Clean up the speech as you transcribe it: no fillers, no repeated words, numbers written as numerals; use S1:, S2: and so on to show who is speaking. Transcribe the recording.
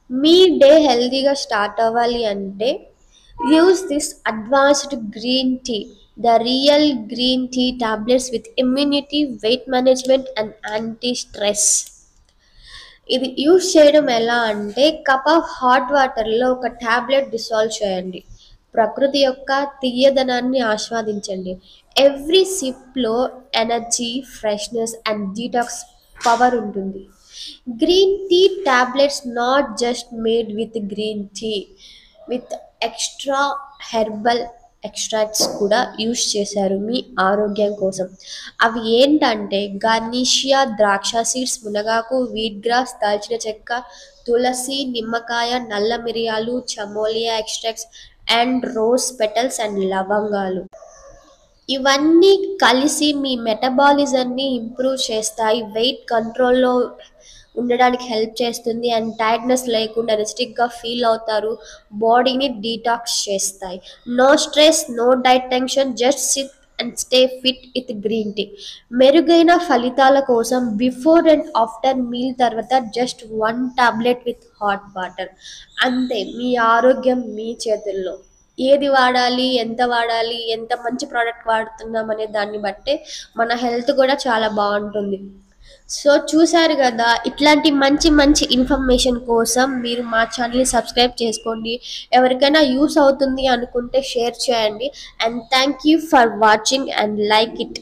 S1: మీ day హెల్తీగా start అవ్వాలి అంటే use this advanced green tea, the real green tea tablets with immunity, weight management and anti stress. ఇది use చేయడం ఎలా అంటే కప్ ఆఫ్ హాట్ వాటర్లో ఒక టాబ్లెట్ డిసాల్వ్ చేయండి. ప్రకృతి యొక్క తీయదనాన్ని ఆస్వాదించండి. ఎవ్రీ సిప్లో energy, freshness and detox power ఉంటుంది. Green tea tablets not just made with green tea, with extra herbal extracts కూడా యూస్ చేశారు మీ ఆరోగ్యం కోసం. అవి ఏంటంటే గార్నిషియా ద్రాక్ష సీడ్స్, మునగాకు, వీట్ గ్రాస్, దాల్చిన చెక్క, తులసి, నిమ్మకాయ, నల్ల మిరియాలు, చమోలియా extracts and rose petals and లవంగాలు. ఇవన్నీ కలిసి మీ మెటబాలిజంని ఇంప్రూవ్ చేస్తాయి, వెయిట్ కంట్రోల్లో ఉండడానికి హెల్ప్ చేస్తుంది అండ్ టైర్డ్నెస్ లేకుండా ఎనర్జెటిక్గా ఫీల్ అవుతారు. బాడీని డీటాక్స్ చేస్తాయి. No stress, no diet tension, just sit and stay fit with green tea. మెరుగైన ఫలితాల కోసం బిఫోర్ అండ్ ఆఫ్టర్ మీల్ తర్వాత just 1 tablet with hot water. అంతే, మీ ఆరోగ్యం మీ చేతుల్లో. ఏది వాడాలి, ఎంత వాడాలి, ఎంత మంచి ప్రోడక్ట్ వాడుతున్నాం అనే దాన్ని బట్టే మన హెల్త్ కూడా చాలా బాగుంటుంది. సో చూసారు కదా, ఇట్లాంటి మంచి మంచి ఇన్ఫర్మేషన్ కోసం మీరు మా ఛానల్ని సబ్స్క్రైబ్ చేసుకోండి. ఎవరికైనా యూస్ అవుతుంది అనుకుంటే షేర్ చేయండి. And thank you for watching and like it.